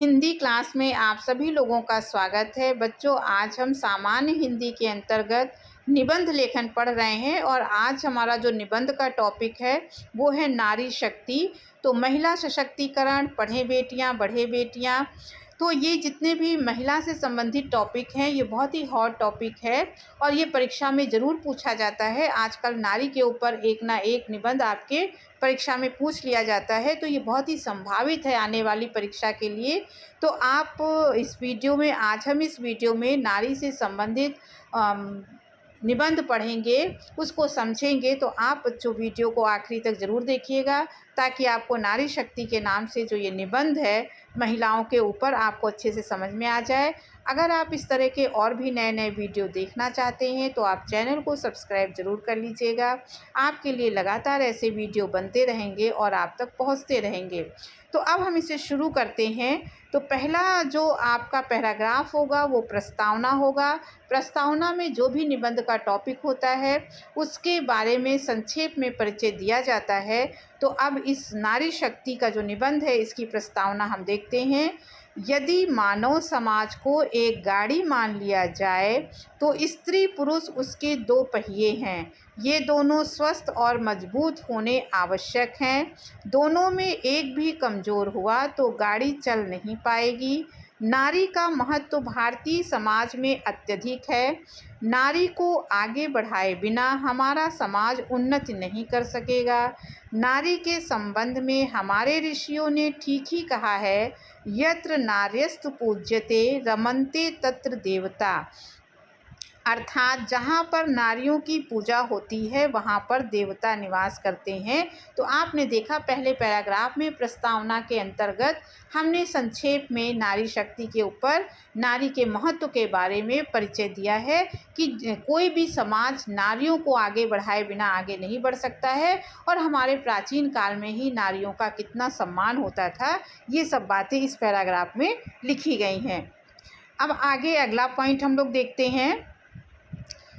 Hindi class में आप सभी लोगों का स्वागत है। बच्चों, आज हम सामान्य हिंदी के अंतर्गत निबंध लेखन पढ़ रहे हैं और आज हमारा जो निबंध का टॉपिक है वो है नारी शक्ति। तो महिला सशक्तिकरण, पढ़ें बेटियां बढ़े बेटियां। तो ये जितने भी महिला से संबंधित टॉपिक हैं ये बहुत ही हॉट टॉपिक है और ये परीक्षा में ज़रूर पूछा जाता है। आजकल नारी के ऊपर एक ना एक निबंध आपके परीक्षा में पूछ लिया जाता है, तो ये बहुत ही संभावित है आने वाली परीक्षा के लिए। तो आप इस वीडियो में आज हम इस वीडियो में नारी से संबंधित निबंध पढ़ेंगे, उसको समझेंगे। तो आप बच्चों वीडियो को आखिरी तक ज़रूर देखिएगा ताकि आपको नारी शक्ति के नाम से जो ये निबंध है महिलाओं के ऊपर आपको अच्छे से समझ में आ जाए। अगर आप इस तरह के और भी नए नए वीडियो देखना चाहते हैं तो आप चैनल को सब्सक्राइब ज़रूर कर लीजिएगा। आपके लिए लगातार ऐसे वीडियो बनते रहेंगे और आप तक पहुंचते रहेंगे। तो अब हम इसे शुरू करते हैं। तो पहला जो आपका पैराग्राफ होगा वो प्रस्तावना होगा। प्रस्तावना में जो भी निबंध का टॉपिक होता है उसके बारे में संक्षेप में परिचय दिया जाता है। तो अब इस नारी शक्ति का जो निबंध है इसकी प्रस्तावना हम देखते हैं। यदि मानव समाज को एक गाड़ी मान लिया जाए तो स्त्री पुरुष उसके दो पहिए हैं। ये दोनों स्वस्थ और मजबूत होने आवश्यक हैं। दोनों में एक भी कमज़ोर हुआ तो गाड़ी चल नहीं पाएगी। नारी का महत्व भारतीय समाज में अत्यधिक है। नारी को आगे बढ़ाए बिना हमारा समाज उन्नति नहीं कर सकेगा। नारी के संबंध में हमारे ऋषियों ने ठीक ही कहा है, यत्र नार्यस्तु पूज्यते रमन्ते तत्र देवता। अर्थात जहाँ पर नारियों की पूजा होती है वहाँ पर देवता निवास करते हैं। तो आपने देखा पहले पैराग्राफ में प्रस्तावना के अंतर्गत हमने संक्षेप में नारी शक्ति के ऊपर नारी के महत्व के बारे में परिचय दिया है कि कोई भी समाज नारियों को आगे बढ़ाए बिना आगे नहीं बढ़ सकता है और हमारे प्राचीन काल में ही नारियों का कितना सम्मान होता था, ये सब बातें इस पैराग्राफ में लिखी गई हैं। अब आगे अगला पॉइंट हम लोग देखते हैं।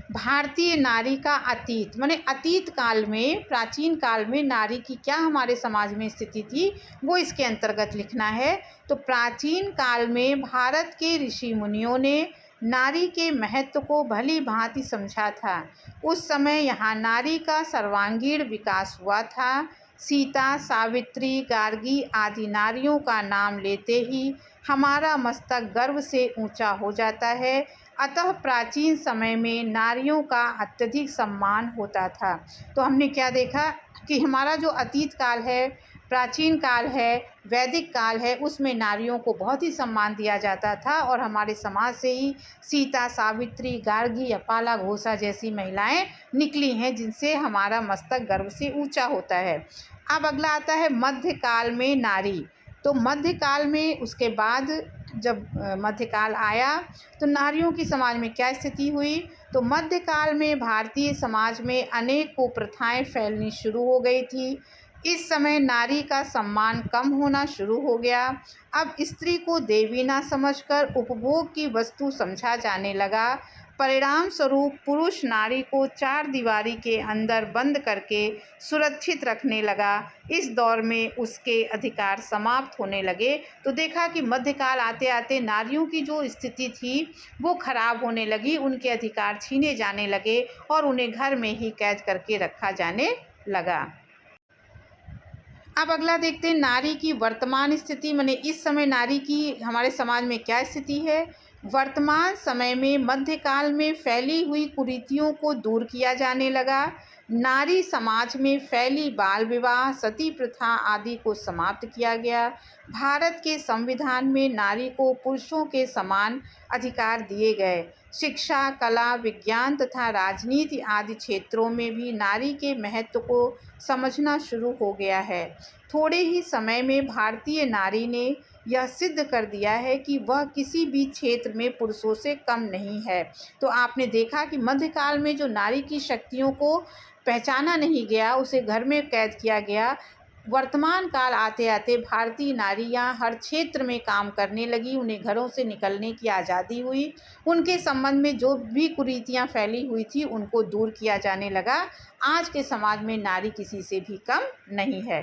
भारतीय नारी का अतीत, माने अतीत काल में, प्राचीन काल में नारी की क्या हमारे समाज में स्थिति थी वो इसके अंतर्गत लिखना है। तो प्राचीन काल में भारत के ऋषि मुनियों ने नारी के महत्व को भली भांति समझा था। उस समय यहाँ नारी का सर्वांगीण विकास हुआ था। सीता, सावित्री, गार्गी आदि नारियों का नाम लेते ही हमारा मस्तक गर्व से ऊंचा हो जाता है। अतः प्राचीन समय में नारियों का अत्यधिक सम्मान होता था। तो हमने क्या देखा कि हमारा जो अतीत काल है, प्राचीन काल है, वैदिक काल है, उसमें नारियों को बहुत ही सम्मान दिया जाता था और हमारे समाज से ही सीता, सावित्री, गार्गी या पाला घोषा जैसी महिलाएं निकली हैं जिनसे हमारा मस्तक गर्व से ऊंचा होता है। अब अगला आता है मध्यकाल में नारी। तो मध्यकाल में उसके बाद जब मध्यकाल आया तो नारियों की समाज में क्या स्थिति हुई। तो मध्यकाल में भारतीय समाज में अनेक कुप्रथाएं फैलनी शुरू हो गई थी। इस समय नारी का सम्मान कम होना शुरू हो गया। अब स्त्री को देवी ना समझकर उपभोग की वस्तु समझा जाने लगा। परिणाम स्वरूप पुरुष नारी को चार दीवारी के अंदर बंद करके सुरक्षित रखने लगा। इस दौर में उसके अधिकार समाप्त होने लगे। तो देखा कि मध्यकाल आते आते नारियों की जो स्थिति थी वो खराब होने लगी, उनके अधिकार छीने जाने लगे और उन्हें घर में ही कैद करके रखा जाने लगा। अब अगला देखते हैं नारी की वर्तमान स्थिति, माने इस समय नारी की हमारे समाज में क्या स्थिति है। वर्तमान समय में मध्यकाल में फैली हुई कुरीतियों को दूर किया जाने लगा। नारी समाज में फैली बाल विवाह, सती प्रथा आदि को समाप्त किया गया। भारत के संविधान में नारी को पुरुषों के समान अधिकार दिए गए। शिक्षा, कला, विज्ञान तथा राजनीति आदि क्षेत्रों में भी नारी के महत्व को समझना शुरू हो गया है। थोड़े ही समय में भारतीय नारी ने यह सिद्ध कर दिया है कि वह किसी भी क्षेत्र में पुरुषों से कम नहीं है। तो आपने देखा कि मध्यकाल में जो नारी की शक्तियों को पहचाना नहीं गया, उसे घर में कैद किया गया। वर्तमान काल आते आते भारतीय नारियां हर क्षेत्र में काम करने लगी, उन्हें घरों से निकलने की आज़ादी हुई। उनके संबंध में जो भी कुरीतियां फैली हुई थी उनको दूर किया जाने लगा। आज के समाज में नारी किसी से भी कम नहीं है।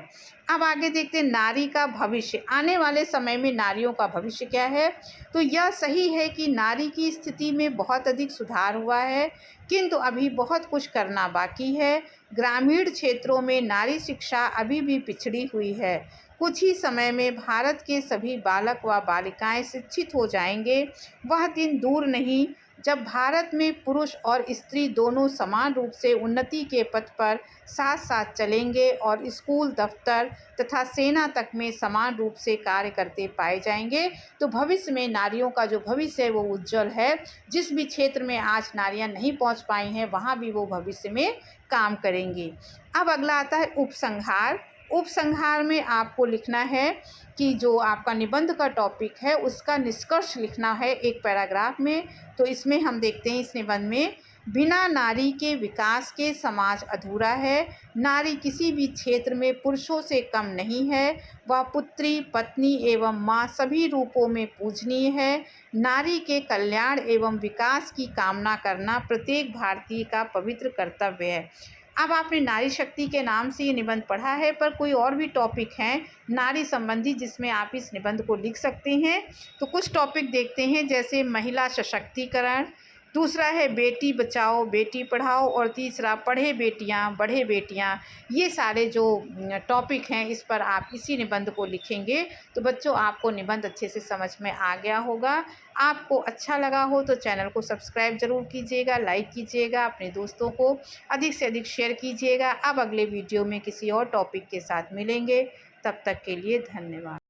अब आगे देखते हैं नारी का भविष्य। आने वाले समय में नारियों का भविष्य क्या है? तो यह सही है कि नारी की स्थिति में बहुत अधिक सुधार हुआ है, किंतु अभी बहुत कुछ करना बाकी है। ग्रामीण क्षेत्रों में नारी शिक्षा अभी भी पिछड़ी हुई है। कुछ ही समय में भारत के सभी बालक व बालिकाएं शिक्षित हो जाएंगे। वह दिन दूर नहीं जब भारत में पुरुष और स्त्री दोनों समान रूप से उन्नति के पथ पर साथ साथ चलेंगे और स्कूल, दफ्तर तथा सेना तक में समान रूप से कार्य करते पाए जाएंगे। तो भविष्य में नारियों का जो भविष्य है वो उज्जवल है। जिस भी क्षेत्र में आज नारियां नहीं पहुंच पाई हैं, वहां भी वो भविष्य में काम करेंगी। अब अगला आता है उपसंहार। उपसंहार में आपको लिखना है कि जो आपका निबंध का टॉपिक है उसका निष्कर्ष लिखना है एक पैराग्राफ में। तो इसमें हम देखते हैं इस निबंध में, बिना नारी के विकास के समाज अधूरा है। नारी किसी भी क्षेत्र में पुरुषों से कम नहीं है। वह पुत्री, पत्नी एवं माँ सभी रूपों में पूजनीय है। नारी के कल्याण एवं विकास की कामना करना प्रत्येक भारतीय का पवित्र कर्तव्य है। अब आपने नारी शक्ति के नाम से ये निबंध पढ़ा है, पर कोई और भी टॉपिक हैं नारी संबंधी जिसमें आप इस निबंध को लिख सकते हैं। तो कुछ टॉपिक देखते हैं, जैसे महिला सशक्तिकरण, दूसरा है बेटी बचाओ बेटी पढ़ाओ, और तीसरा पढ़े बेटियां बढ़े बेटियां। ये सारे जो टॉपिक हैं इस पर आप इसी निबंध को लिखेंगे। तो बच्चों, आपको निबंध अच्छे से समझ में आ गया होगा। आपको अच्छा लगा हो तो चैनल को सब्सक्राइब ज़रूर कीजिएगा, लाइक कीजिएगा, अपने दोस्तों को अधिक से अधिक शेयर कीजिएगा। अब अगले वीडियो में किसी और टॉपिक के साथ मिलेंगे। तब तक के लिए धन्यवाद।